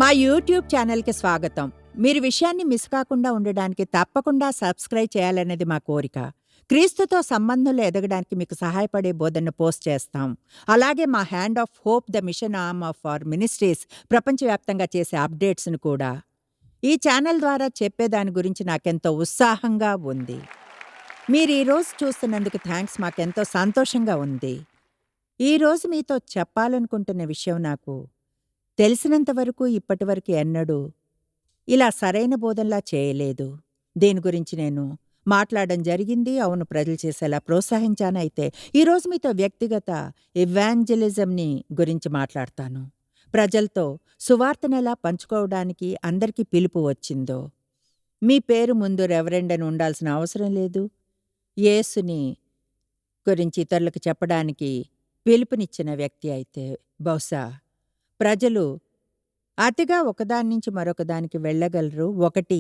మా యూట్యూబ్ ఛానల్కి స్వాగతం. మీరు విషయాన్ని మిస్ కాకుండా ఉండడానికి తప్పకుండా సబ్స్క్రైబ్ చేయాలనేది మా కోరిక. క్రీస్తుతో సంబంధంలో ఎదగడానికి మీకు సహాయపడే బోధనను పోస్ట్ చేస్తాం. అలాగే మా hand of hope the mission arm of our ministries ప్రపంచవ్యాప్తంగా చేసే అప్డేట్స్ను కూడా ఈ ఛానల్ ద్వారా చెప్పేదాని గురించి నాకెంతో ఉత్సాహంగా ఉంది. మీరు ఈరోజు చూస్తున్నందుకు థ్యాంక్స్. మాకెంతో సంతోషంగా ఉంది. ఈరోజు మీతో చెప్పాలనుకుంటున్న విషయం నాకు తెలిసినంతవరకు ఇప్పటివరకు ఎన్నడూ ఇలా సరైన బోధనలా చేయలేదు. దీని గురించి నేను మాట్లాడడం జరిగింది. అవును, ప్రజలు చేసేలా ప్రోత్సహించాను. అయితే ఈరోజు మీతో వ్యక్తిగత ఎవాంజలిజంని గురించి మాట్లాడతాను. ప్రజలతో సువార్తను ఎలా పంచుకోవడానికి అందరికీ పిలుపు వచ్చిందో. మీ పేరు ముందు రెవరెండ్ అని ఉండాల్సిన అవసరం లేదు. యేసుని గురించి ఇతరులకు చెప్పడానికి పిలుపునిచ్చిన వ్యక్తి అయితే బహుశా ప్రజలు అతిగా ఒకదాని నుంచి మరొకదానికి వెళ్ళగలరు. ఒకటి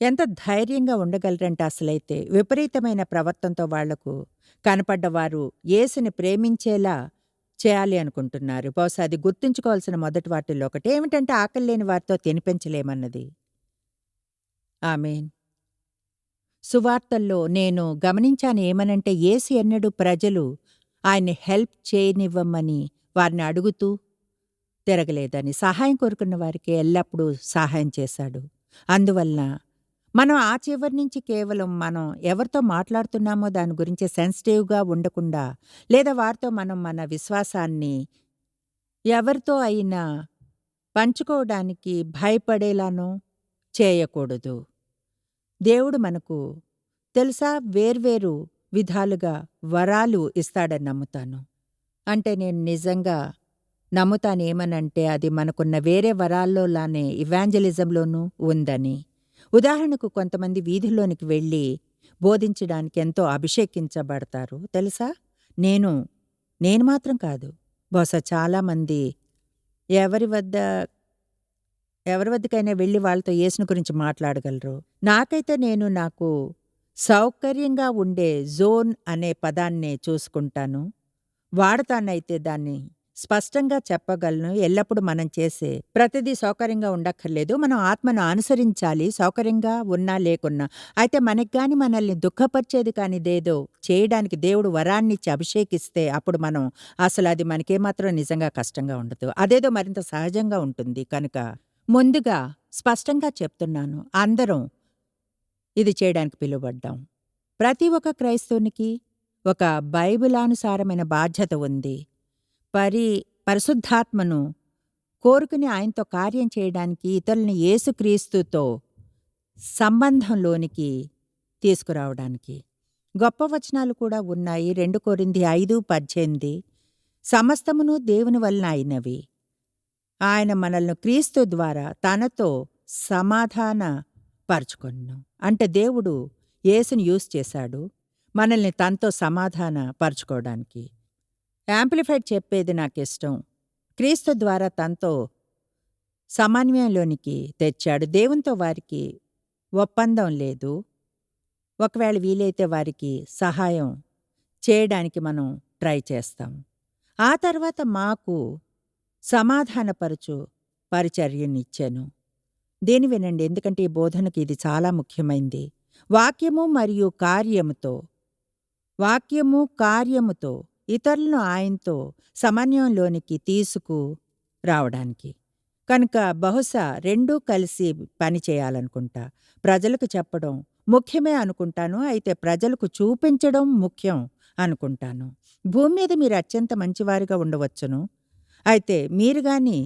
ఎంత ధైర్యంగా ఉండగలరంటే అసలైతే విపరీతమైన ప్రవర్తనతో వాళ్లకు కనపడ్డవారు యేసుని ప్రేమించేలా చేయాలి అనుకుంటున్నారు. బహుశా అది గుర్తుంచుకోవాల్సిన మొదటి వాటిల్లో ఒకటి ఏమిటంటే ఆకలి లేని వారితో తినిపించలేమన్నది. ఆమేన్. సువార్తల్లో నేను గమనించాను ఏమనంటే యేసు ఎన్నడూ ప్రజలు ఆయన్ని హెల్ప్ చేయనివ్వమని వారిని అడుగుతూ తిరగలేదని, సహాయం కోరుకున్న వారికి ఎల్లప్పుడూ సహాయం చేశాడు. అందువలన మనం ఆ చివరి నుంచి కేవలం మనం ఎవరితో మాట్లాడుతున్నామో దాని గురించి సెన్సిటివ్గా ఉండకుండా, లేదా వారితో మనం మన విశ్వాసాన్ని ఎవరితో అయినా పంచుకోవడానికి భయపడేలానో చేయకూడదు. దేవుడు మనకు తెలుసా వేర్వేరు విధాలుగా వరాలు ఇస్తాడని నమ్ముతాను. అంటే నేను నిజంగా నమ్ముతానేమనంటే అది మనకున్న వేరే వరాల్లోలానే ఇవాంజలిజంలోనూ ఉందని. ఉదాహరణకు కొంతమంది వీధిలోనికి వెళ్ళి బోధించడానికి ఎంతో అభిషేకించబడతారు తెలుసా. నేను మాత్రం కాదు, బహుశా చాలామంది ఎవరి వద్దకైనా వెళ్ళి వాళ్ళతో యేసుని గురించి మాట్లాడగలరు. నాకైతే నాకు సౌకర్యంగా ఉండే జోన్ అనే పదాన్నే చూసుకుంటాను, వాడతానైతే దాన్ని స్పష్టంగా చెప్పగలను. ఎల్లప్పుడూ మనం చేసే ప్రతిదీ సౌకర్యంగా ఉండక్కర్లేదు. మనం ఆత్మను అనుసరించాలి, సౌకర్యంగా ఉన్నా లేకున్నా. అయితే మనకి గాని మనల్ని దుఃఖపరిచేది కానిదేదో చేయడానికి దేవుడు వరాన్నిచ్చి అభిషేకిస్తే అప్పుడు మనం అసలు అది మనకేమాత్రం నిజంగా కష్టంగా ఉండదు. అదేదో మరింత సహజంగా ఉంటుంది. కనుక ముందుగా స్పష్టంగా చెప్తున్నాను, అందరం ఇది చేయడానికి పిలువబడ్డాం. ప్రతి ఒక్క క్రైస్తవునికి ఒక బైబిలానుసారమైన బాధ్యత ఉంది. పరిశుద్ధాత్మను కోరుకుని ఆయనతో కార్యం చేయడానికి, ఇతరులని యేసుక్రీస్తుతో సంబంధంలోనికి తీసుకురావడానికి. గొప్ప వచనాలు కూడా ఉన్నాయి. 2 కొరింథీ 5:18 సమస్తమును దేవుని వలన అయినవి, ఆయన మనల్ని క్రీస్తు ద్వారా తనతో సమాధాన పరుచుకొనును. అంటే దేవుడు యేసుని యూజ్ చేశాడు మనల్ని తనతో సమాధాన పరుచుకోవడానికి. యాంప్లిఫైడ్ చెప్పేది నాకిష్టం. క్రీస్తు ద్వారా తనతో సమన్వయంలోనికి తెచ్చాడు. దేవునితో వారికి ఒప్పందం లేదు. ఒకవేళ వీలైతే వారికి సహాయం చేయడానికి మనం ట్రై చేస్తాం. ఆ తర్వాత మాకు సమాధానపరచు పరిచర్యనిచ్చాను. దేని వినండి, ఎందుకంటే ఈ బోధనకి ఇది చాలా ముఖ్యమైంది. వాక్యము కార్యముతో ఇతరులను ఆయనతో సమన్వయంలోనికి తీసుకు రావడానికి. కనుక బహుశా రెండూ కలిసి పని చేయాలనుకుంటా. ప్రజలకు చెప్పడం ముఖ్యమే అనుకుంటాను, అయితే ప్రజలకు చూపించడం ముఖ్యం అనుకుంటాను. భూమి మీద మీరు అత్యంత మంచివారుగా ఉండవచ్చును, అయితే మీరు గాని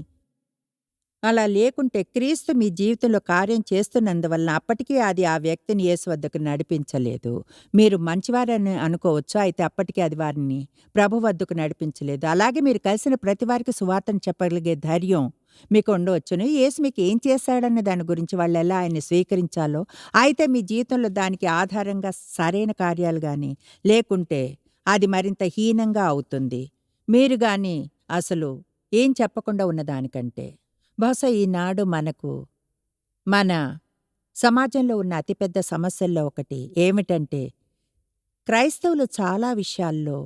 అలా లేకుంటే క్రీస్తు మీ జీవితంలో కార్యం చేస్తున్నందువలన అప్పటికీ అది ఆ వ్యక్తిని యేసు వద్దకు నడిపించలేదు. మీరు మంచివారని అనుకోవచ్చు, అయితే అప్పటికీ అది వారిని ప్రభు వద్దకు నడిపించలేదు. అలాగే మీరు కలిసిన ప్రతి వారికి సువార్తను చెప్పగలిగే ధైర్యం మీకు ఉండవచ్చును. యేసు మీకు ఏం చేశాడన్న దాని గురించి వాళ్ళు ఎలా ఆయన్ని స్వీకరించాలో, అయితే మీ జీవితంలో దానికి ఆధారంగా సరైన కార్యాలు గాని లేకుంటే అది మరింత హీనంగా అవుతుంది. మీరు గాని అసలు ఏం చెప్పకుండా ఉన్నదానికంటే. బహుశా ఈనాడు మన సమాజంలో ఉన్న అతిపెద్ద సమస్యల్లో ఒకటి ఏమిటంటే క్రైస్తవులు చాలా విషయాల్లో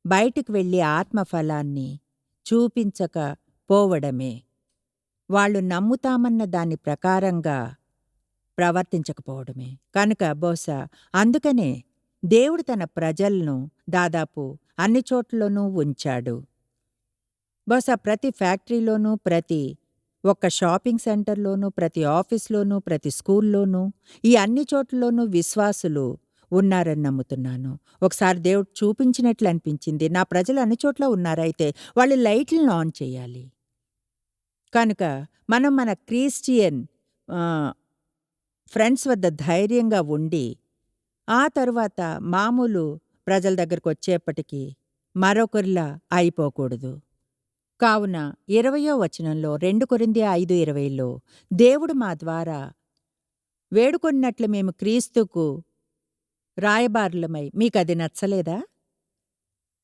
బయటికి వెళ్ళి ఆత్మఫలాన్ని చూపించకపోవడమే. వాళ్ళు నమ్ముతామన్న దాని ప్రకారంగా ప్రవర్తించకపోవడమే. కనుక బహుశా అందుకనే దేవుడు తన ప్రజలను దాదాపు అన్ని చోట్లలోనూ ఉంచాడు. బహుశా ప్రతి ఫ్యాక్టరీలోనూ, ప్రతి ఒక్క షాపింగ్ సెంటర్‌లోనూ, ప్రతి ఆఫీస్‌లోనూ, ప్రతి స్కూల్‌లోనూ, ఈ అన్ని చోట్లలోనూ విశ్వాసులు ఉన్నారని నమ్ముతున్నాను. ఒకసారి దేవుడు చూపించినట్లు అనిపించింది. నా ప్రజలు అన్ని చోట్ల ఉన్నారైతే వాళ్ళు లైట్‌లను ఆన్ చేయాలి. కనుక మనం మన క్రిస్టియన్ ఆహ్, ఫ్రెండ్స్ వద్ద ధైర్యంగా ఉండి, ఆ తరువాత మామూలు ప్రజల దగ్గరకొచ్చేప్పటికి మరొకరిలా అయిపోకూడదు. కావున 20వ వచనంలో 2 కొరింథీ 5:20లో దేవుడు మా ద్వారా వేడుకొన్నట్లు మేము క్రీస్తుకు రాయబారులమై మీకది నచ్చలేదా?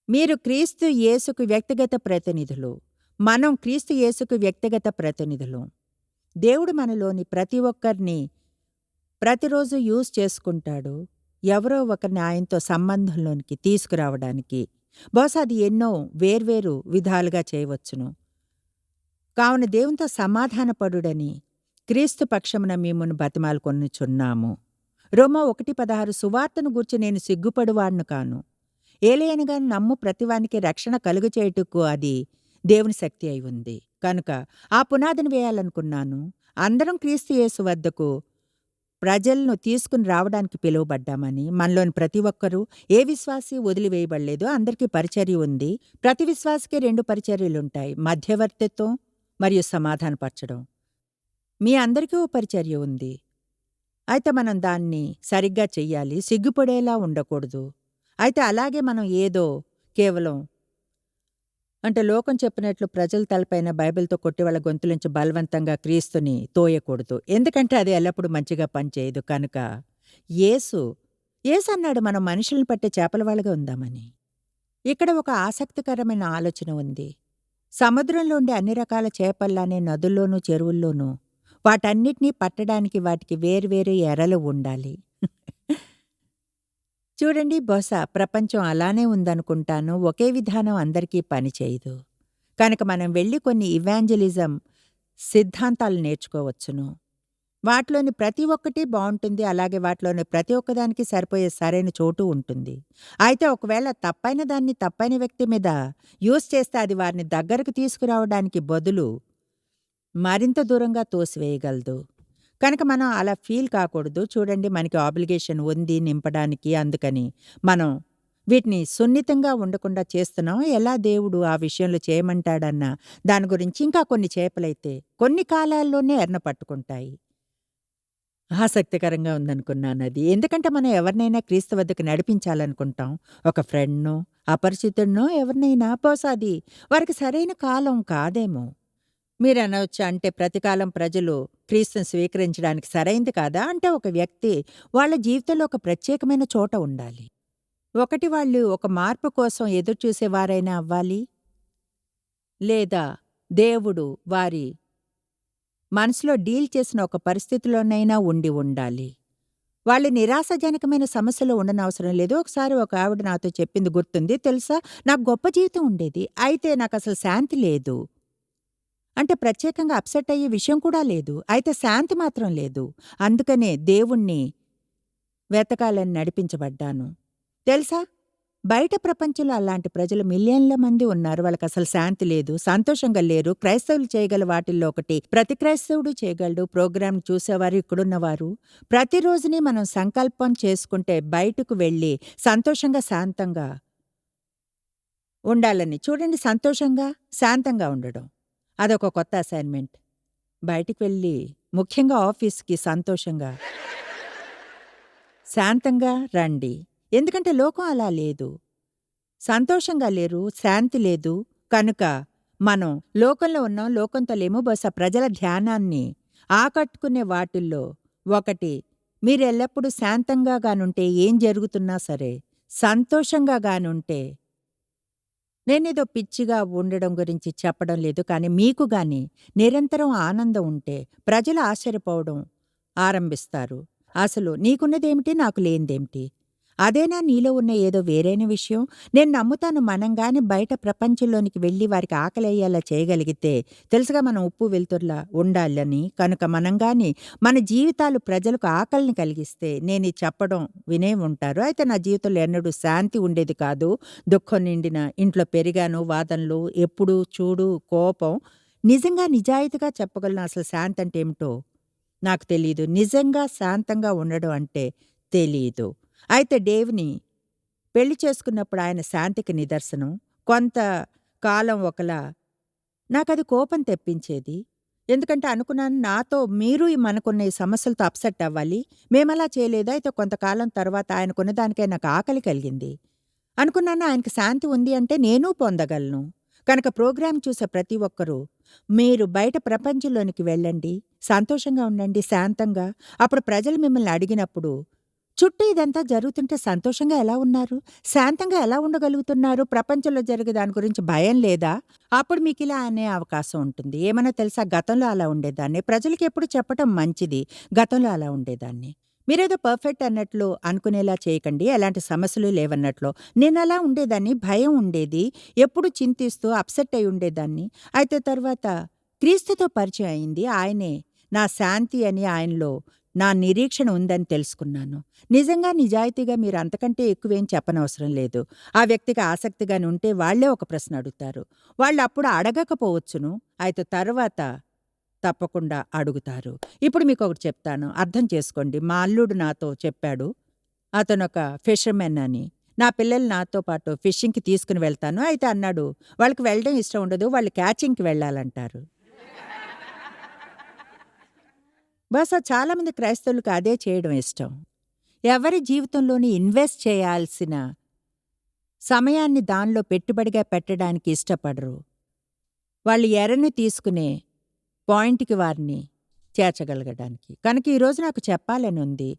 మీరు క్రీస్తు యేసుకు వ్యక్తిగత ప్రతినిధులు. మనం క్రీస్తు యేసుకు వ్యక్తిగత ప్రతినిధులం. దేవుడు మనలోని ప్రతి ఒక్కరిని ప్రతిరోజు యూజ్ చేసుకుంటాడు. ఎవరో ఒకరిని ఆయనతో సంబంధంలోనికి తీసుకురావడానికి. బహుశా అది ఎన్నో వేర్వేరు విధాలుగా చేయవచ్చును. కావున దేవునితో సమాధానపడుడని క్రీస్తు పక్షమున మిమ్మును బతిమాలుకొనుచున్నాము. రోమా 1:16 సువార్తను గూర్చి నేను సిగ్గుపడువాడను కాను. ఏలయనగా నమ్ము ప్రతివానికి రక్షణ కలుగచేయుటకు అది దేవుని శక్తి అయి ఉంది. కనుక ఆ పునాదిని వేయాలనుకున్నాను. అందరం క్రీస్తు యేసు వద్దకు ప్రజలను తీసుకుని రావడానికి పిలువబడ్డామని. మనలోని ప్రతి ఒక్కరూ ఏ విశ్వాసి వదిలివేయబడలేదు. అందరికీ పరిచర్య ఉంది. ప్రతి విశ్వాసికి 2 పరిచర్యలుంటాయి. మధ్యవర్తిత్వం మరియు సమాధానపరచడం. మీ అందరికీ ఓ పరిచర్య ఉంది. అయితే మనం దాన్ని సరిగ్గా చెయ్యాలి. సిగ్గుపడేలా ఉండకూడదు. అయితే అలాగే మనం ఏదో కేవలం అంటే లోకం చెప్పినట్లు ప్రజల తలపైన బైబిల్‌తో కొట్టి వాళ్ళ గొంతులోంచి బలవంతంగా క్రీస్తుని తోయకూడదు. ఎందుకంటే అది ఎల్లప్పుడూ మంచిగా పనిచేయదు. కనుక యేసన్నాడు మనం మనుషుల్ని పట్టే చేపలవాళ్ళగా ఉందామని. ఇక్కడ ఒక ఆసక్తికరమైన ఆలోచన ఉంది. సముద్రంలో ఉండే అన్ని రకాల చేపల్లానే నదుల్లోనూ, చెరువుల్లోనూ వాటన్నిటినీ పట్టడానికి వాటికి వేర్వేరు ఎరలు ఉండాలి. చూడండి, బహుశా ప్రపంచం అలానే ఉందనుకుంటాను. ఒకే విధానం అందరికీ పనిచేయదు. కనుక మనం వెళ్ళి కొన్ని ఇవాంజలిజం సిద్ధాంతాలు నేర్చుకోవచ్చును. వాటిలోని ప్రతి ఒక్కటి బావుంటుంది. అలాగే వాటిలోని ప్రతి ఒక్కదానికి సరిపోయే సరైన చోటు ఉంటుంది. అయితే ఒకవేళ తప్పైన దాన్ని తప్పైన వ్యక్తి మీద యూజ్ చేస్తే అది వారిని దగ్గరకు తీసుకురావడానికి బదులు మరింత దూరంగా తోసివేయగలదు. కనుక మనం అలా ఫీల్ కాకూడదు. చూడండి, మనకి ఆబ్లిగేషన్ ఉంది నింపడానికి. అందుకని మనం వీటిని సున్నితంగా ఉండకుండా చేస్తున్నాం. ఎలా దేవుడు ఆ విషయంలో చేయమంటాడన్న దాని గురించి ఇంకా కొన్ని చేపలైతే కొన్ని కాలాల్లోనే ఎర్న పట్టుకుంటాయి. ఆసక్తికరంగా ఉందనుకున్నానది. ఎందుకంటే మనం ఎవరినైనా క్రీస్తు వద్దకు నడిపించాలనుకుంటాం. ఒక ఫ్రెండ్‌నో, అపరిచితుడినో ఎవరినైనా. బహుశా అది వారికి సరైన కాలం కాదేమో. మీరనొచ్చు, అంటే ప్రతికాలం ప్రజలు క్రీస్తుని స్వీకరించడానికి సరైంది కాదా? అంటే ఒక వ్యక్తి వాళ్ళ జీవితంలో ఒక ప్రత్యేకమైన చోట ఉండాలి. ఒకటి వాళ్ళు ఒక మార్పు కోసం ఎదురుచూసేవారైనా అవ్వాలి. లేదా దేవుడు వారి మనసులో డీల్ చేసిన ఒక పరిస్థితిలోనైనా ఉండి ఉండాలి. వాళ్ళు నిరాశాజనకమైన సమస్యలో ఉండనవసరం లేదు. ఒకసారి ఒక ఆవిడ నాతో చెప్పింది గుర్తుంది. తెలుసా, నాకు గొప్ప జీవితం ఉండేది. అయితే నాకసలు శాంతి లేదు. అంటే ప్రత్యేకంగా అప్సెట్ అయ్యే విషయం కూడా లేదు. అయితే శాంతి మాత్రం లేదు. అందుకనే దేవుణ్ణి వెతకాలని నడిపించబడ్డాను. తెలుసా, బయట ప్రపంచంలో అలాంటి ప్రజలు మిలియన్ల మంది ఉన్నారు. వాళ్ళకసలు శాంతి లేదు, సంతోషంగా లేరు. క్రైస్తవులు చేయగల వాటిల్లో ఒకటి ప్రతి క్రైస్తవుడు చేయగలడు. ప్రోగ్రాం చూసేవారు ఇక్కడున్నవారు ప్రతిరోజుని మనం సంకల్పం చేసుకుంటే బయటకు వెళ్ళి సంతోషంగా, శాంతంగా ఉండాలని. చూడండి, సంతోషంగా, శాంతంగా ఉండడం అదొక కొత్త అసైన్‌మెంట్. బయటికి వెళ్ళి ముఖ్యంగా ఆఫీస్‌కి సంతోషంగా, శాంతంగా రండి. ఎందుకంటే లోకం అలా లేదు. సంతోషంగా లేరు, శాంతి లేదు. కనుక మనం లోకంలో ఉన్నాం, లోకంతో లేము. బహుశా ప్రజల ధ్యానాన్ని ఆకట్టుకునే వాటిల్లో ఒకటి, మీరెల్లప్పుడూ శాంతంగా గానుంటే ఏం జరుగుతున్నా సరే, సంతోషంగా గానుంటే, నేనేదో పిచ్చిగా ఉండడం గురించి చెప్పడం లేదు. కానీ మీకు గాని నిరంతరం ఆనందం ఉంటే ప్రజలు ఆశ్చర్యపోవడం ఆరంభిస్తారు. అసలు నీకున్నదేమిటి, నాకు లేనిదేమిటి? అదేనా నీలో ఉన్న ఏదో వేరైన విషయం? నేను నమ్ముతాను మనం గాని బయట ప్రపంచంలోనికి వెళ్లి వారికి ఆకలేయేలా చేయగలిగితే, తెలుసుగా మనం ఉప్పు వెలుతురులా ఉండాలని, కనుక మనం గాని మన జీవితాలు ప్రజలకు ఆకలిని కలిగిస్తే, నేనిది చెప్పడం వినే ఉంటారు. అయితే నా జీవితంలో ఎన్నడూ శాంతి ఉండేది కాదు. దుఃఖం నిండిన ఇంట్లో పెరిగాను. వాదనలు, ఎప్పుడూ చూడు కోపం. నిజంగా నిజాయితీగా చెప్పగలను అసలు శాంతి అంటే ఏమిటో నాకు తెలీదు. నిజంగా శాంతంగా ఉండడం అంటే తెలీదు. అయితే డేవ్‌ని పెళ్లి చేసుకున్నప్పుడు ఆయన శాంతికి నిదర్శనం. కొంత కాలం ఒకలా నాకది కోపం తెప్పించేది. ఎందుకంటే అనుకున్నాను నాతో మీరు మనకున్న ఈ సమస్యలతో అప్‌సెట్ అవ్వాలి. మేమలా చేయలేదు. అయితే కొంతకాలం తర్వాత ఆయనకున్న దానికే నాకు ఆకలి కలిగింది. అనుకున్నాను ఆయనకి శాంతి ఉంది అంటే నేనూ పొందగలను. కనుక ప్రోగ్రామ్ చూసే ప్రతి ఒక్కరూ మీరు బయట ప్రపంచంలోనికి వెళ్ళండి. సంతోషంగా ఉండండి. శాంతంగా. అప్పుడు ప్రజలు మిమ్మల్ని అడిగినప్పుడు చుట్టూ ఇదంతా జరుగుతుంటే సంతోషంగా ఎలా ఉన్నారు? శాంతంగా ఎలా ఉండగలుగుతున్నారు? ప్రపంచంలో జరిగే దాని గురించి భయం లేదా? అప్పుడు మీకిలా అనే అవకాశం ఉంటుంది. ఏమన్నా తెలుసా? గతంలో అలా ఉండేదాన్ని. ప్రజలకెప్పుడు చెప్పటం మంచిది. గతంలో అలా ఉండేదాన్ని. మీరేదో పర్ఫెక్ట్ అన్నట్లు అనుకునేలా చేయకండి. ఎలాంటి సమస్యలు లేవన్నట్లు. నేనలా ఉండేదాన్ని. భయం ఉండేది. ఎప్పుడు చింతిస్తూ అప్‌సెట్ అయి ఉండేదాన్ని. అయితే తర్వాత క్రీస్తుతో పరిచయం అయింది. ఆయనే నా శాంతి అని ఆయనలో నా నిరీక్షణ ఉందని తెలుసుకున్నాను. నిజంగా నిజాయితీగా మీరు అంతకంటే ఎక్కువేం చెప్పనవసరం లేదు. ఆ వ్యక్తికి ఆసక్తిగాని ఉంటే వాళ్ళే ఒక ప్రశ్న అడుగుతారు. వాళ్ళప్పుడు అడగకపోవచ్చును. అయితే తర్వాత తప్పకుండా అడుగుతారు. ఇప్పుడు మీకొకటి చెప్తాను. అర్థం చేసుకోండి. మా అల్లుడు నాతో చెప్పాడు. అతనొక ఫిషర్‌మెన్ అని. నా పిల్లలు నాతో పాటు ఫిషింగ్‌కి తీసుకుని వెళ్తాను. అయితే అన్నాడు, వాళ్ళకి వెళ్ళడం ఇష్టం ఉండదు. వాళ్ళు క్యాచింగ్‌కి వెళ్ళాలంటారు. బహుశా చాలామంది క్రైస్తవులకు అదే చేయడం ఇష్టం. ఎవరి జీవితంలోని ఇన్వెస్ట్ చేయాల్సిన సమయాన్ని దానిలో పెట్టుబడిగా పెట్టడానికి ఇష్టపడరు. వాళ్ళు ఎరని తీసుకునే పాయింట్‌కి వారిని చేర్చగలగడానికి. కనుక ఈరోజు నాకు చెప్పాలని ఉంది.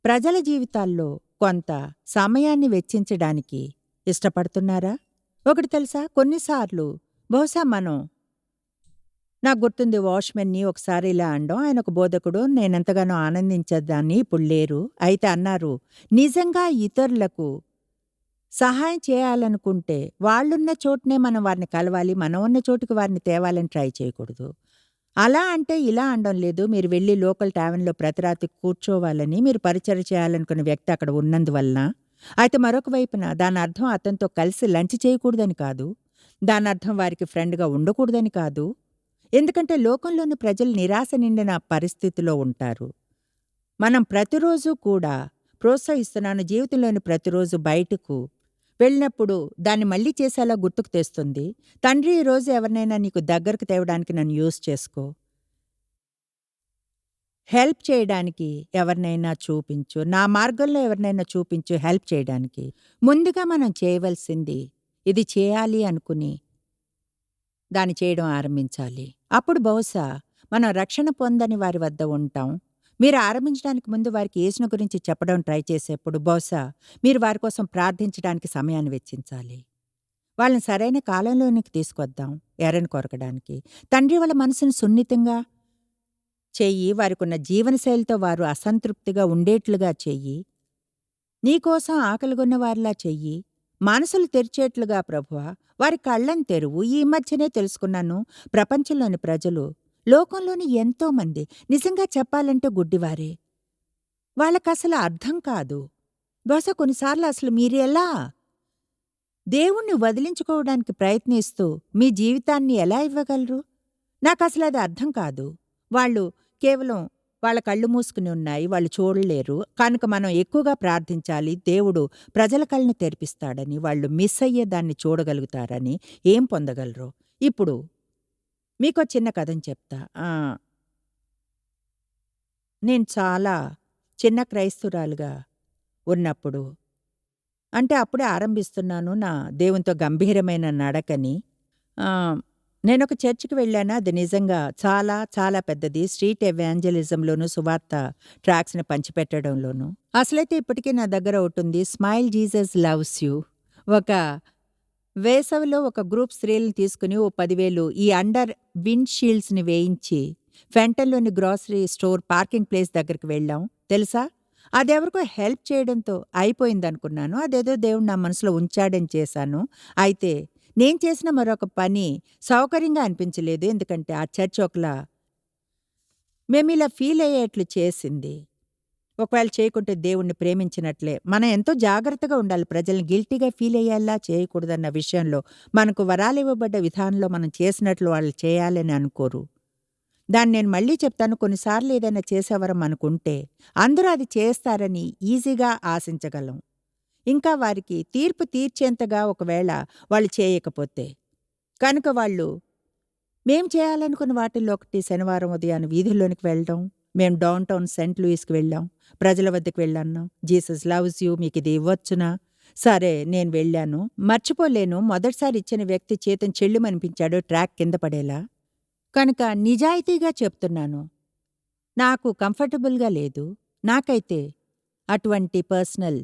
ప్రజల జీవితాల్లో కొంత సమయాన్ని వెచ్చించడానికి ఇష్టపడుతున్నారా? ఒకటి తెలుసా? కొన్నిసార్లు బహుశా మనం నాకు గుర్తుంది వాచ్‌మెన్‌ని ఒకసారి ఇలా అనడం. ఆయన ఒక బోధకుడు. నేనెంతగానో ఆనందించేదాన్ని. ఇప్పుడు లేరు. అయితే అన్నారు, నిజంగా ఇతరులకు సహాయం చేయాలనుకుంటే వాళ్ళున్న చోటనే మనం వారిని కలవాలి. మనం ఉన్న చోటుకి వారిని తేవాలని ట్రై చేయకూడదు. అలా అంటే ఇలా అనడం లేదు. మీరు వెళ్లి లోకల్ టావెన్‌లో ప్రతి రాత్రి కూర్చోవాలని, మీరు పరిచర్య చేయాలనుకున్న వ్యక్తి అక్కడ ఉన్నందువలన. అయితే మరొక వైపున దానర్థం అతనితో కలిసి లంచ్ చేయకూడదని కాదు. దానర్థం వారికి ఫ్రెండ్‌గా ఉండకూడదని కాదు. ఎందుకంటే లోకంలోని ప్రజలు నిరాశ నిండిన పరిస్థితిలో ఉంటారు. మనం ప్రతిరోజు కూడా ప్రోత్సహిస్తున్నాను. జీవితంలోని ప్రతిరోజు బయటకు వెళ్ళినప్పుడు దాన్ని మళ్ళీ చేసేలా గుర్తుకు తెస్తుంది. తండ్రి ఈరోజు ఎవరినైనా నీకు దగ్గరకు తేవడానికి నన్ను యూజ్ చేసుకో. హెల్ప్ చేయడానికి ఎవరినైనా చూపించు. నా మార్గంలో ఎవరినైనా చూపించు హెల్ప్ చేయడానికి. ముందుగా మనం చేయవలసింది ఇది చేయాలి అనుకుని దాన్ని చేయడం ఆరంభించాలి. అప్పుడు బహుశా మనం రక్షణ పొందని వారి వద్ద ఉంటాం. మీరు ఆరంభించడానికి ముందు వారికి యేసును గురించి చెప్పడం ట్రై చేసేప్పుడు బహుశా మీరు వారి కోసం ప్రార్థించడానికి సమయాన్ని వెచ్చించాలి. వాళ్ళని సరైన కాలంలోనికి తీసుకొద్దాం ఎరను కొరకడానికి. తండ్రి వాళ్ళ మనసును సున్నితంగా చెయ్యి. వారికున్న జీవనశైలితో వారు అసంతృప్తిగా ఉండేట్లుగా చెయ్యి. నీకోసం ఆకలిగొన్న వారిలా చెయ్యి. మనసులు తెరిచేట్లుగా ప్రభువా వారి కళ్ళను తెరువు. ఈ మధ్యనే తెలుసుకున్నాను ప్రపంచంలోని ప్రజలు, లోకంలోని ఎంతోమంది నిజంగా చెప్పాలంటే గుడ్డివారే. వాళ్ళకసలు అర్థం కాదు. బహుశా కొన్నిసార్లు అసలు మీరెలా దేవుణ్ణి వదిలించుకోవడానికి ప్రయత్నిస్తూ మీ జీవితాన్ని ఎలా ఇవ్వగలరు? నాకసలది అర్థం కాదు. వాళ్ళు కేవలం వాళ్ళ కళ్ళు మూసుకుని ఉన్నాయి. వాళ్ళు చూడలేరు. కనుక మనం ఎక్కువగా ప్రార్థించాలి. దేవుడు ప్రజల కళ్ళను తెరిపిస్తాడని, వాళ్ళు మిస్ అయ్యే దాన్ని చూడగలుగుతారని, ఏం పొందగలరో. ఇప్పుడు మీకో చిన్న కథని చెప్తా. నేను చాలా చిన్న క్రైస్తవురాలుగా ఉన్నప్పుడు, అంటే అప్పుడే ఆరంభిస్తున్నాను నా దేవునితో గంభీరమైన నడకని. నేనొక చర్చికి వెళ్ళాను. అది నిజంగా చాలా చాలా పెద్దది. స్ట్రీట్ ఎవాంజలిజంలోను, సువార్త ట్రాక్స్‌ని పంచిపెట్టడంలోను. అసలైతే ఇప్పటికీ నా దగ్గర ఒకటుంది. Smile Jesus loves you. ఒక వేసవిలో ఒక గ్రూప్ స్త్రీలను తీసుకుని ఓ 10,000 ఈ అండర్ విండ్ షీల్డ్స్‌ని వేయించి ఫెంటన్‌లోని గ్రోసరీ స్టోర్ పార్కింగ్ ప్లేస్ దగ్గరికి వెళ్ళాం. తెలుసా? అదెవరికో హెల్ప్ చేయడంతో అయిపోయిందనుకున్నాను. అదేదో దేవుడు నా మనసులో ఉంచాడని చేశాను. అయితే నేను చేసిన మరొక పని సౌకర్యంగా అనిపించలేదు. ఎందుకంటే ఆ చర్చ్ ఒకలా మేమిలా ఫీలయ్యేట్లు చేసింది. ఒకవేళ చేయకుంటే దేవుణ్ణి ప్రేమించినట్లే. మనం ఎంతో జాగ్రత్తగా ఉండాలి. ప్రజల్ని గిల్టీగా ఫీలయ్యేలా చేయకూడదన్న విషయంలో. మనకు వరాలివ్వబడ్డ విధానంలో మనం చేసినట్లు వాళ్ళు చేయాలని అనుకోరు. దాన్ని నేను మళ్ళీ చెప్తాను. కొన్నిసార్లు ఏదైనా చేసేవరం మనకుంటే అందరూ అది చేస్తారని ఈజీగా ఆశించగలం. ఇంకా వారికి తీర్పు తీర్చేంతగా ఒకవేళ వాళ్ళు చేయకపోతే. కనుక వాళ్ళు మేం చేయాలనుకున్న వాటిల్లో ఒకటి శనివారం ఉదయాన వీధుల్లోనికి వెళ్ళడం. మేం డౌన్ టౌన్ సెయింట్ లూయిస్‌కి వెళ్ళాం. ప్రజల వద్దకు వెళ్ళన్నాం. జీసస్ లవ్స్ యూ, మీకిది ఇవ్వొచ్చునా? సరే నేను వెళ్ళాను. మర్చిపోలేను, మొదటిసారి ఇచ్చిన వ్యక్తి చేతిని చెళ్ళుమనిపించాడు ట్రాక్ కింద పడేలా. కనుక నిజాయితీగా చెప్తున్నాను. నాకు కంఫర్టబుల్‌గా లేదు. నాకైతే అటువంటి పర్సనల్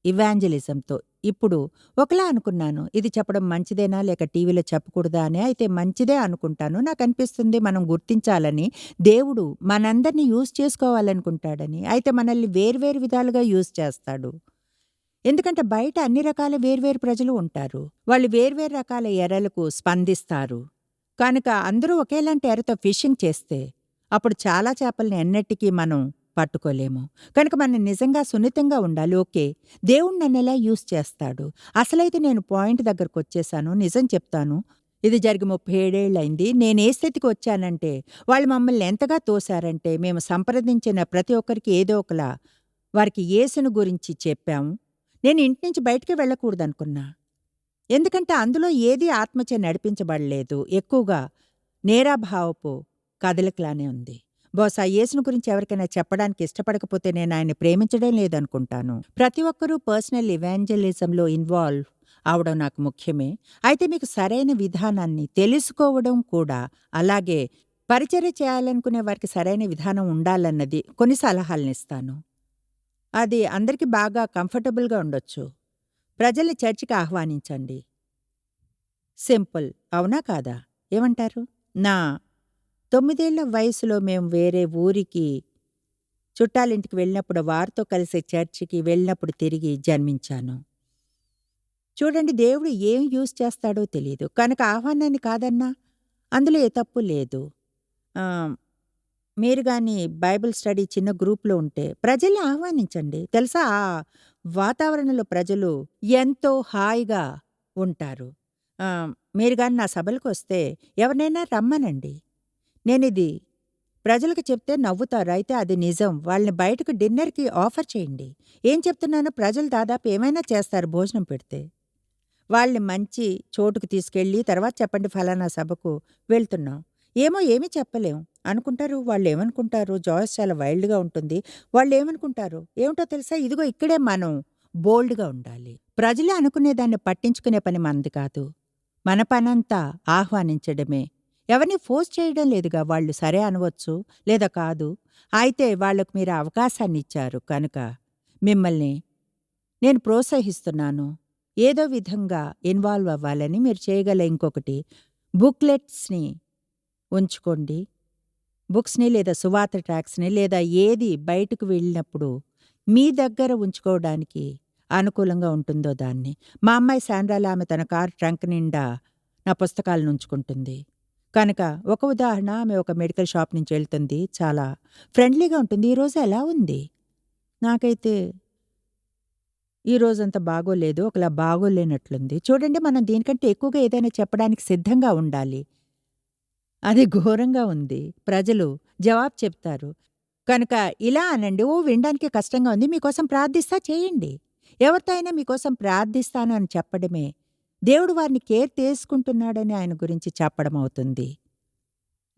ఇవాంజలిజంతో ఇప్పుడు ఒకలా అనుకున్నాను. ఇది చెప్పడం మంచిదేనా లేక టీవీలో చెప్పకూడదా అని. అయితే మంచిదే అనుకుంటాను. నాకనిపిస్తుంది మనం గుర్తించాలని. దేవుడు మనందరిని యూజ్ చేసుకోవాలనుకుంటాడని. అయితే మనల్ని వేర్వేరు విధాలుగా యూజ్ చేస్తాడు. ఎందుకంటే బయట అన్ని రకాల వేర్వేరు ప్రజలు ఉంటారు. వాళ్ళు వేర్వేరు రకాల ఎరలకు స్పందిస్తారు. కనుక అందరూ ఒకేలాంటి ఎరతో ఫిషింగ్ చేస్తే అప్పుడు చాలా చేపల్ని ఎన్నటికీ మనం పట్టుకోలేము. కనుక మనం నిజంగా సున్నితంగా ఉండాలి. ఓకే, దేవుడు నన్నెలా యూజ్ చేస్తాడు. అసలైతే నేను పాయింట్ దగ్గరకొచ్చేశాను. నిజం చెప్తాను. ఇది జరిగి 37 ఏళ్లయింది. నేనే స్థితికి వచ్చానంటే వాళ్ళు మమ్మల్ని ఎంతగా తోశారంటే మేము సంప్రదించిన ప్రతి ఒక్కరికి ఏదో ఒకలా వారికి యేసును గురించి చెప్పాము. నేను ఇంటి నుంచి బయటికి వెళ్ళకూడదనుకున్నా. ఎందుకంటే అందులో ఏదీ ఆత్మచే నడిపించబడలేదు. ఎక్కువగా నేరాభావపు కదలికలానే ఉంది. బహుశా యేసును గురించి ఎవరికైనా చెప్పడానికి ఇష్టపడకపోతే నేను ఆయన్ని ప్రేమించడం లేదనుకుంటాను. ప్రతి ఒక్కరూ పర్సనల్ ఇవాంజలిజంలో ఇన్వాల్వ్ అవడం నాకు ముఖ్యమే. అయితే మీకు సరైన విధానాన్ని తెలుసుకోవడం కూడా, అలాగే పరిచర్య చేయాలనుకునే వారికి సరైన విధానం ఉండాలన్నది కొన్ని సలహాలనిస్తాను. అది అందరికీ బాగా కంఫర్టబుల్‌గా ఉండొచ్చు. ప్రజల్ని చర్చికి ఆహ్వానించండి. సింపుల్. అవునా కాదా? ఏమంటారు? నా 9 ఏళ్ల వయసులో మేము వేరే ఊరికి చుట్టాలింటికి వెళ్ళినప్పుడు వారితో కలిసి చర్చికి వెళ్ళినప్పుడు తిరిగి జన్మించాను. చూడండి, దేవుడు ఏం యూజ్ చేస్తాడో తెలీదు. కనుక ఆహ్వానాన్ని కాదన్నా అందులో ఏ తప్పు లేదు. మీరు గాని బైబిల్ స్టడీ చిన్న గ్రూప్‌లో ఉంటే ప్రజల్ని ఆహ్వానించండి. తెలుసా, ఆ వాతావరణంలో ప్రజలు ఎంతో హాయిగా ఉంటారు. మీరు గాని నా సభలకొస్తే ఎవరినైనా రమ్మనండి. నేనిది ప్రజలకు చెప్తే నవ్వుతారు. అయితే అది నిజం. వాళ్ళని బయటకు డిన్నర్‌కి ఆఫర్ చేయండి. ఏం చెప్తున్నానో ప్రజలు దాదాపు ఏమైనా చేస్తారు భోజనం పెడితే. వాళ్ళని మంచి చోటుకు తీసుకెళ్ళి తర్వాత చెప్పండి ఫలానా సభకు వెళ్తున్నాం. ఏమో ఏమీ చెప్పలేం అనుకుంటారు. వాళ్ళేమనుకుంటారు, జాయిస్ చాలా వైల్డ్‌గా ఉంటుంది. వాళ్ళేమనుకుంటారు ఏమిటో తెలుసా? ఇదిగో ఇక్కడే మనం బోల్డ్‌గా ఉండాలి. ప్రజలే అనుకునేదాన్ని పట్టించుకునే పని మనది కాదు. మన పనంతా ఆహ్వానించడమే. ఎవరిని ఫోర్స్ చేయడం లేదుగా. వాళ్ళు సరే అనవచ్చు, లేదా కాదు. అయితే వాళ్లకు మీరు అవకాశాన్నిచ్చారు కనుక మిమ్మల్ని నేను ప్రోత్సహిస్తున్నాను. ఏదో విధంగా ఇన్వాల్వ్ అవ్వాలని. మీరు చేయగల ఇంకొకటి, బుక్లెట్స్‌ని ఉంచుకోండి. బుక్స్‌ని లేదా సువార్త ట్రాక్స్‌ని లేదా ఏది బయటకు వెళ్ళినప్పుడు మీ దగ్గర ఉంచుకోవడానికి అనుకూలంగా ఉంటుందో దాన్ని. మా అమ్మాయి శాండ్రాల, ఆమె తన కారు ట్రంక్ నిండా నా పుస్తకాలను ఉంచుకుంటుంది. కనుక ఒక ఉదాహరణ, ఆమె ఒక మెడికల్ షాప్ నుంచి వెళ్తుంది. చాలా ఫ్రెండ్లీగా ఉంటుంది. ఈరోజు ఎలా ఉంది? నాకైతే ఈరోజంత బాగోలేదు. ఒకలా బాగోలేనట్లుంది. చూడండి, మనం దీనికంటే ఎక్కువగా ఏదైనా చెప్పడానికి సిద్ధంగా ఉండాలి. అది ఘోరంగా ఉంది. ప్రజలు జవాబు చెప్తారు. కనుక ఇలా అనండి, ఓ వినడానికి కష్టంగా ఉంది, మీకోసం ప్రార్థిస్తా చేయండి. ఎవరితో అయినా మీకోసం ప్రార్థిస్తాను అని చెప్పడమే దేవుడు వారిని కేర్ తీసుకుంటున్నాడని ఆయన గురించి చెప్పడం అవుతుంది.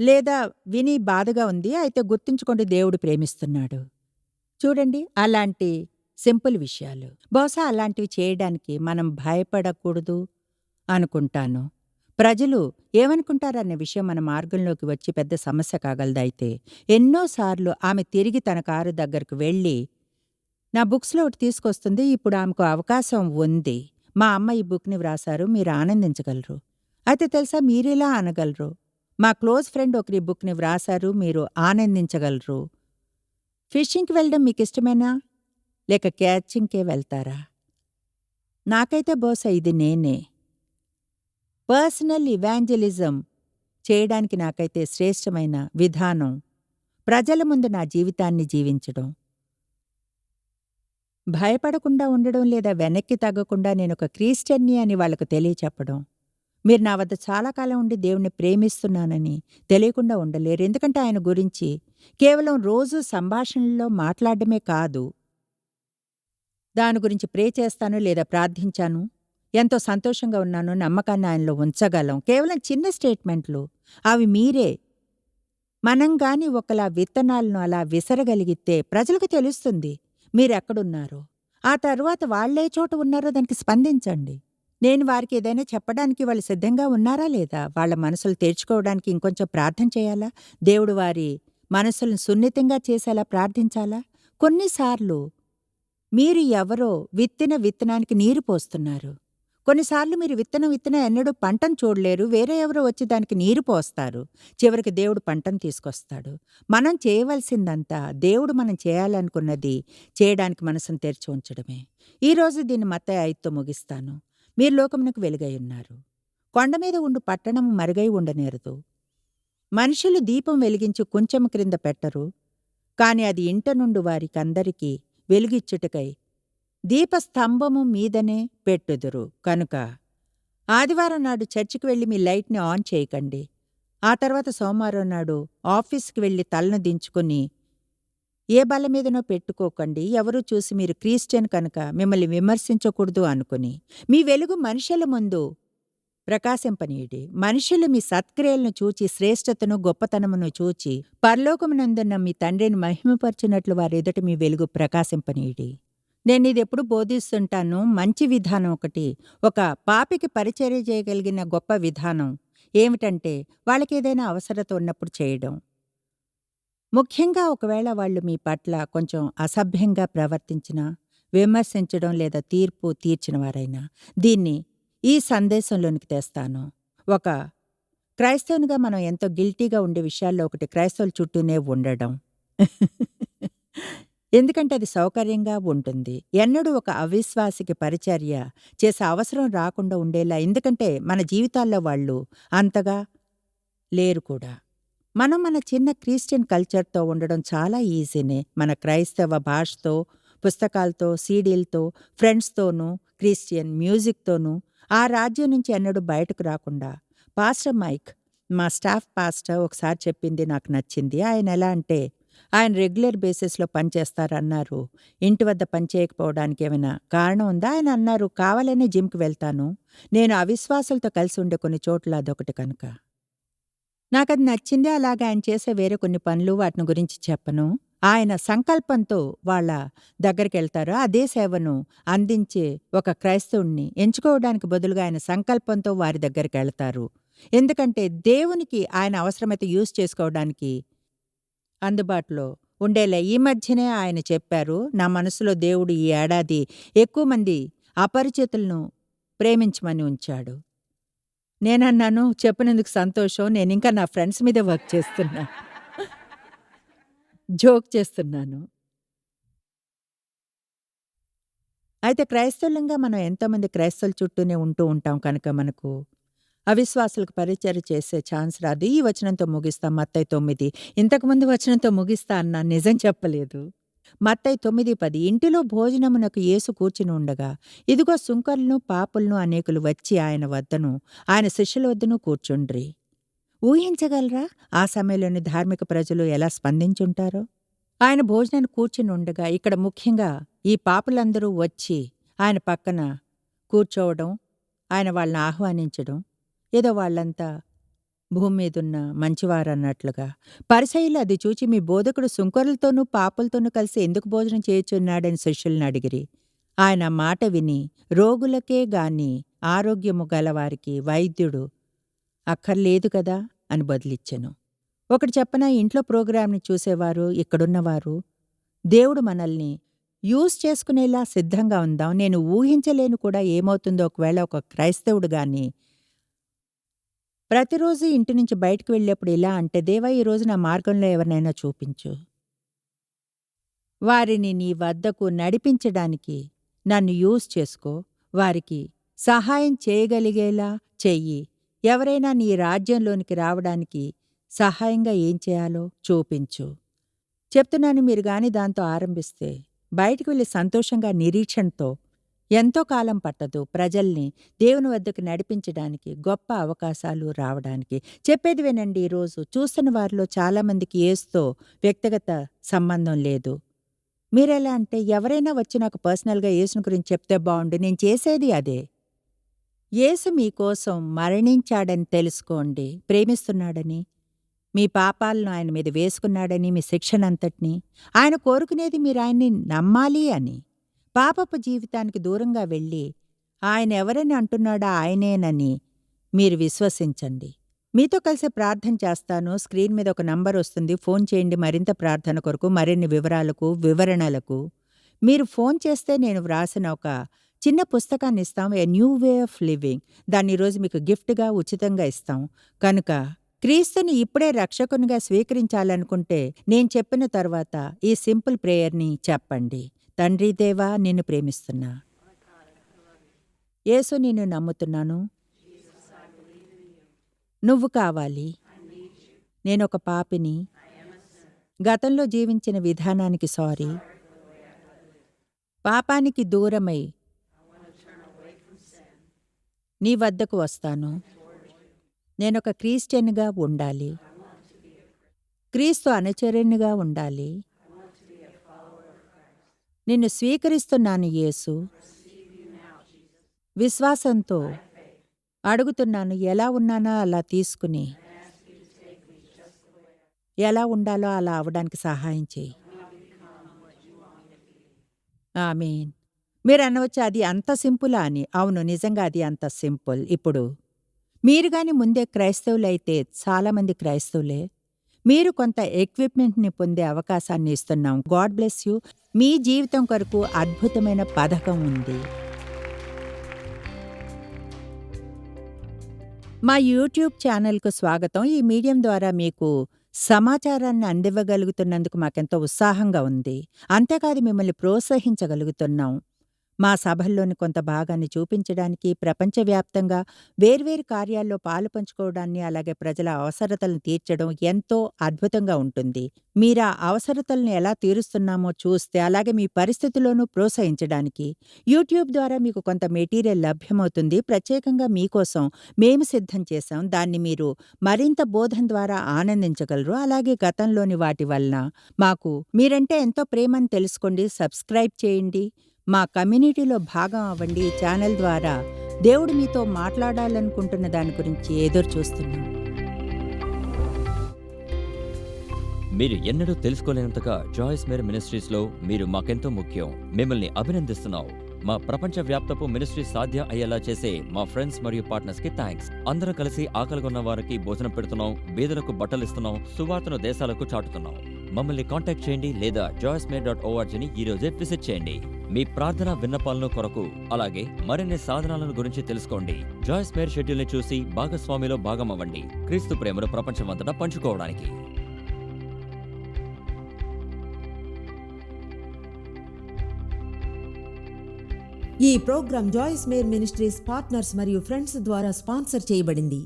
లేదా విని బాధగా ఉంది, అయితే గుర్తుంచుకోండి దేవుడు ప్రేమిస్తున్నాడు. చూడండి, అలాంటి సింపుల్ విషయాలు. బహుశా అలాంటివి చేయడానికి మనం భయపడకూడదు అనుకుంటాను. ప్రజలు ఏమనుకుంటారన్న విషయం మన మార్గంలోకి వచ్చి పెద్ద సమస్య కాగలదైతే. ఎన్నోసార్లు ఆమె తిరిగి తన కారు దగ్గరకు వెళ్ళి నా బుక్స్‌లో ఒకటి తీసుకొస్తుంది. ఇప్పుడు ఆమెకు అవకాశం ఉంది. మా అమ్మ ఈ బుక్‌ని వ్రాసారు, మీరు ఆనందించగలరు. అయితే తెలుసా, మీరెలా అనగలరు? మా క్లోజ్ ఫ్రెండ్ ఒకరి బుక్‌ని వ్రాసారు, మీరు ఆనందించగలరు. ఫిషింగ్‌కి వెళ్ళడం మీకిష్టమేనా? లేక క్యాచింగ్‌కే వెళ్తారా? నాకైతే బహుశా ఇది నేనే. పర్సనల్ ఇవాంజలిజం చేయడానికి నాకైతే శ్రేష్టమైన విధానం ప్రజల ముందు నా జీవితాన్ని జీవించడం. భయపడకుండా ఉండడం లేదా వెనక్కి తగ్గకుండా నేనొక క్రిస్టియన్‌ని అని వాళ్ళకు తెలియచెప్పడం. మీరు నా వద్ద చాలా కాలం ఉండి దేవుణ్ణి ప్రేమిస్తున్నానని తెలియకుండా ఉండలేరు. ఎందుకంటే ఆయన గురించి కేవలం రోజూ సంభాషణల్లో మాట్లాడడమే కాదు. దాని గురించి ప్రే చేస్తాను లేదా ప్రార్థించాను. ఎంతో సంతోషంగా ఉన్నాను. నమ్మకాన్ని ఆయనలో ఉంచగలం. కేవలం చిన్న స్టేట్మెంట్లు. అవి మీరే. మనం గాని ఒకలా విత్తనాలను అలా విసరగలిగితే ప్రజలకు తెలుస్తుంది మీరెక్కడున్నారో. ఆ తరువాత వాళ్ళే చోట ఉన్నారో దానికి స్పందించండి. నేను వారికి ఏదైనా చెప్పడానికి వాళ్ళు సిద్ధంగా ఉన్నారా లేదా? వాళ్ళ మనసులు తెరుచుకోవడానికి ఇంకొంచెం ప్రార్థన చేయాలా? దేవుడు వారి మనసులను సున్నితంగా చేసేలా ప్రార్థించాలా? కొన్నిసార్లు మీరు ఎవరో విత్తిన విత్తనానికి నీరు పోస్తున్నారు. కొన్నిసార్లు మీరు విత్తనం ఎన్నడూ పంటను చూడలేరు. వేరే ఎవరో వచ్చి దానికి నీరు పోస్తారు. చివరికి దేవుడు పంటను తీసుకొస్తాడు. మనం చేయవలసిందంతా దేవుడు మనం చేయాలనుకున్నది చేయడానికి మనసును తెరిచి ఉంచడమే. ఈరోజు దీన్ని మత్తయి 5తో ముగిస్తాను. మీరు లోకమునకు వెలుగై ఉన్నారు. కొండ మీద ఉండు పట్టణము మరుగై ఉండనేరదు. మనుషులు దీపం వెలిగించి కుంచెము క్రింద పెట్టరు. కాని అది ఇంట నుండి వారికందరికీ వెలుగిచ్చుటకై దీపస్తంభము మీదనే పెట్టుదురు. కనుక ఆదివారం నాడు చర్చికి వెళ్ళి మీ లైట్ని ఆన్ చేయకండి. ఆ తర్వాత సోమవారం నాడు ఆఫీస్కి వెళ్ళి తలను దించుకుని ఏ బల్ల మీదనో పెట్టుకోకండి. ఎవరూ చూసి మీరు క్రిస్టియన్ కనుక మిమ్మల్ని విమర్శించకూడదు అనుకుని. మీ వెలుగు మనుషుల ముందు ప్రకాశింపనీయుడి. మనుషులు మీ సత్క్రియలను చూచి శ్రేష్ఠతను గొప్పతనమును చూచి పరలోకమునందున్న మీ తండ్రిని మహిమపరచునట్లు వారెదుట మీ వెలుగు ప్రకాశింపనీయుడి. నేనిదెప్పుడు బోధిస్తుంటాను. మంచి విధానం ఒకటి, ఒక పాపికి పరిచర్య చేయగలిగిన గొప్ప విధానం ఏమిటంటే వాళ్ళకేదైనా అవసరత ఉన్నప్పుడు చేయడం. ముఖ్యంగా ఒకవేళ వాళ్ళు మీ పట్ల కొంచెం అసభ్యంగా ప్రవర్తించినా, విమర్శించడం లేదా తీర్పు తీర్చిన వారైనా దీన్ని ఈ సందేశంలోనికి తెస్తాను. ఒక క్రైస్తవునిగా మనం ఎంతో గిల్టీగా ఉండే విషయాల్లో ఒకటి క్రైస్తవుల చుట్టూనే ఉండడం. ఎందుకంటే అది సౌకర్యంగా ఉంటుంది. ఎన్నడూ ఒక అవిశ్వాసికి పరిచర్య చేసే అవసరం రాకుండా ఉండేలా, ఎందుకంటే మన జీవితాల్లో వాళ్ళు అంతగా లేరు కూడా. మనం మన చిన్న క్రిస్టియన్ కల్చర్‌తో ఉండడం చాలా ఈజీనే. మన క్రైస్తవ భాషతో, పుస్తకాలతో, సీడీలతో, ఫ్రెండ్స్‌తోనూ, క్రిస్టియన్ మ్యూజిక్‌తోనూ ఆ రాజ్యం నుంచి ఎన్నడూ బయటకు రాకుండా. పాస్టర్ మైక్, మా స్టాఫ్ పాస్టర్ ఒకసారి చెప్పింది నాకు నచ్చింది. ఆయన ఎలా అంటే, ఆయన రెగ్యులర్ బేసిస్‌లో పనిచేస్తారన్నారు. ఇంటి వద్ద పని చేయకపోవడానికి ఏమైనా కారణం ఉందా? ఆయన అన్నారు, కావాలనే జిమ్‌కి వెళ్తాను. నేను అవిశ్వాసులతో కలిసి ఉండే కొన్ని చోట్ల అదొకటి కనుక. నాకది నచ్చింది. అలాగే ఆయన చేసే వేరే కొన్ని పనులు, వాటిని గురించి చెప్పను. ఆయన సంకల్పంతో వాళ్ళ దగ్గరికెళ్తారు. అదే సేవను అందించే ఒక క్రైస్తవుడిని ఎంచుకోవడానికి బదులుగా ఆయన సంకల్పంతో వారి దగ్గరికెళ్తారు. ఎందుకంటే దేవునికి ఆయన అవసరమైతే యూజ్ చేసుకోవడానికి అందుబాటులో ఉండేలా. ఈ మధ్యనే ఆయన చెప్పారు, నా మనసులో దేవుడు ఈ ఏడాది ఎక్కువ మంది అపరిచితులను ప్రేమించమని ఉంచాడు. నేనన్నాను, చెప్పినందుకు సంతోషం. నేనింకా నా ఫ్రెండ్స్ మీదే వర్క్ చేస్తున్నా. జోక్ చేస్తున్నాను. అయితే క్రైస్తవులంగా మనం ఎంతోమంది క్రైస్తవుల చుట్టూనే ఉంటూ ఉంటాం కనుక మనకు అవిశ్వాసులకు పరిచర్య చేసే ఛాన్స్ రాదు. ఈ వచనంతో ముగిస్తాం. మత్తయి 9. ఇంతకుముందు వచనంతో ముగిస్తా అన్నాను, నిజం చెప్పలేదు. మత్తయి 9:10 ఇంటిలో భోజనమునకు యేసు కూర్చుని ఉండగా, ఇదిగో సుంకరులను పాపులను అనేకులు వచ్చి ఆయన వద్దను ఆయన శిష్యుల వద్దను కూర్చుండ్రి. ఊహించగలరా ఆ సమయంలోని ధార్మిక ప్రజలు ఎలా స్పందించుంటారో? ఆయన భోజనాన్ని కూర్చుని ఉండగా, ఇక్కడ ముఖ్యంగా ఈ పాపులందరూ వచ్చి ఆయన పక్కన కూర్చోవడం, ఆయన వాళ్ళని ఆహ్వానించడం, ఏదో వాళ్ళంతా భూమి మీదున్న మంచివారన్నట్లుగా. పరిసయ్యులు అది చూచి, మీ బోధకుడు సుంకరులతోనూ పాపులతోనూ కలిసి ఎందుకు భోజనం చేయుచున్నాడని శిష్యులను అడిగిరి. ఆయన మాట విని, రోగులకే గాని ఆరోగ్యము గలవారికి వైద్యుడు అక్కర్లేదు కదా అని బదులిచ్చెను. ఒకటి చెప్పనా, ఇంట్లో ప్రోగ్రాంని చూసేవారు, ఇక్కడున్నవారు, దేవుడు మనల్ని యూజ్ చేసుకునేలా సిద్ధంగా ఉందాం. నేను ఊహించలేను కూడా ఏమవుతుందో ఒకవేళ ఒక క్రైస్తవుడు గాని ప్రతిరోజు ఇంటి నుంచి బయటకు వెళ్ళేప్పుడు ఇలా అంటే, దేవా ఈరోజు నా మార్గంలో ఎవరినైనా చూపించు. వారిని నీ వద్దకు నడిపించడానికి నన్ను యూజ్ చేసుకో. వారికి సహాయం చేయగలిగేలా చెయ్యి. ఎవరైనా నీ రాజ్యంలోనికి రావడానికి సహాయంగా ఏం చేయాలో చూపించు. చెప్తున్నాను, మీరు గాని దాంతో ఆరంభిస్తే బయటికి వెళ్ళి సంతోషంగా నిరీక్షణతో ఎంతో కాలం పట్టదు ప్రజల్ని దేవుని వద్దకు నడిపించడానికి, గొప్ప అవకాశాలు రావడానికి. చెప్పేది వినండి, ఈరోజు చూస్తున్న వారిలో చాలామందికి యేసుతో వ్యక్తిగత సంబంధం లేదు. మీరెలా అంటే, ఎవరైనా వచ్చి నాకు పర్సనల్‌గా యేసుని గురించి చెప్తే బావుండు, నేను చేసేది అదే. యేసు మీకోసం మరణించాడని తెలుసుకోండి, ప్రేమిస్తున్నాడని, మీ పాపాలను ఆయన మీద వేసుకున్నాడని, మీ శిక్షనంతటినీ. ఆయన కోరుకునేది మీరు ఆయన్ని నమ్మాలి అని. పాపపు జీవితానికి దూరంగా వెళ్ళి ఆయన ఎవరని అంటున్నాడో ఆయనేనని మీరు విశ్వసించండి. మీతో కలిసి ప్రార్థన చేస్తాను. స్క్రీన్ మీద ఒక నంబర్ వస్తుంది, ఫోన్ చేయండి. మరింత ప్రార్థన కొరకు, మరిన్ని వివరాలకు, వివరణలకు మీరు ఫోన్ చేస్తే నేను వ్రాసిన ఒక చిన్న పుస్తకాన్ని ఇస్తాం, a new way of living. దాన్ని ఈరోజు మీకు గిఫ్ట్గా ఉచితంగా ఇస్తాం. కనుక క్రీస్తుని ఇప్పుడే రక్షకునిగా స్వీకరించాలనుకుంటే నేను చెప్పిన తర్వాత ఈ సింపుల్ ప్రేయర్ని చెప్పండి. తండ్రి దేవా, నిన్ను ప్రేమిస్తున్నా. యేసు, నిన్ను నమ్ముతున్నాను. నువ్వు కావాలి. నేనొక పాపిని. గతంలో జీవించిన విధానానికి సారీ. పాపానికి దూరమై నీ వద్దకు వస్తాను. నేనొక క్రిస్టియన్‌గా ఉండాలి. క్రీస్తు అనుచరునిగా ఉండాలి. నిన్ను స్వీకరిస్తున్నాను యేసు. విశ్వాసంతో అడుగుతున్నాను, ఎలా ఉన్నానో అలా తీసుకుని ఎలా ఉండాలో అలా అవ్వడానికి సహాయం చేయి. ఆమేన్. మీరు అనవచ్చు, అది అంత సింపులా అని. అవును, నిజంగా అది అంత సింపుల్. ఇప్పుడు మీరు గాని ముందే క్రైస్తవులైతే, చాలామంది క్రైస్తవులే, మీరు కొంత ఎక్విప్మెంట్‌ని పొందే అవకాశాన్ని ఇస్తున్నాం. God bless you. మీ జీవితం కొరకు అద్భుతమైన పథకం ఉంది. మా యూట్యూబ్ ఛానల్‌కు స్వాగతం. ఈ మీడియం ద్వారా మీకు సమాచారాన్ని అందివ్వగలుగుతున్నందుకు మాకెంతో ఉత్సాహంగా ఉంది. అంతేకాదు, మిమ్మల్ని ప్రోత్సహించగలుగుతున్నాం. మా సభల్లోని కొంత భాగాన్ని చూపించడానికి, ప్రపంచవ్యాప్తంగా వేర్వేరు కార్యాల్లో పాలు పంచుకోవడాన్ని, అలాగే ప్రజల అవసరతలను తీర్చడం ఎంతో అద్భుతంగా ఉంటుంది. మీరా అవసరతలను ఎలా తీరుస్తున్నామో చూస్తే, అలాగే మీ పరిస్థితుల్లోనూ ప్రోత్సహించడానికి యూట్యూబ్ ద్వారా మీకు కొంత మెటీరియల్ లభ్యమవుతుంది. ప్రత్యేకంగా మీకోసం మేము సిద్ధం చేశాం. దాన్ని మీరు మరింత బోధన ద్వారా ఆనందించగలరు. అలాగే గతంలోని వాటి వలన మాకు మీరంటే ఎంతో ప్రేమని తెలుసుకోండి. సబ్స్క్రైబ్ చేయండి. మా కమ్యూనిటీలో భాగం అవ్వండి. ఈ ఛానల్ ద్వారా దేవుడు మీతో మాట్లాడాలనుకుంటున్న దాని గురించి ఎదురు చూస్తున్నాం. మీరు ఎన్నడూ తెలుసుకోలేనంతగా జాయిస్ మేర్ మినిస్ట్రీస్లో మీరు మాకెంతో ముఖ్యం. మిమ్మల్ని అభినందిస్తున్నాం. మా ప్రపంచ వ్యాప్తపు మినిస్ట్రీ సాధ్యం అయ్యేలా చేసే మా ఫ్రెండ్స్ మరియు పార్ట్నర్స్ కి థ్యాంక్స్. అందరూ కలిసి ఆకలిగొన్న వారికి భోజనం పెడుతున్నాం, బీదలకు బట్టలిస్తున్నాం, సువార్తను దేశాలకు చాటుతున్నాం. మమ్మల్ని కాంటాక్ట్ చేయండి లేదా joycemeer.org ఈ రోజే విజిట్ చేయండి. మీ ప్రార్థన విన్నపాలను కొరకు, అలాగే మరిన్ని సాధనాలను గురించి తెలుసుకోండి. జాయిస్ మేర్ షెడ్యూల్ ని చూసి భాగస్వామిలో భాగమవ్వండి, క్రీస్తు ప్రేమను ప్రపంచమంతటా పంచుకోవడానికి. ఈ program Joyce Meyer ministries partners మరియు ఫ్రెండ్స్ ద్వారా స్పాన్సర్ చేయబడింది.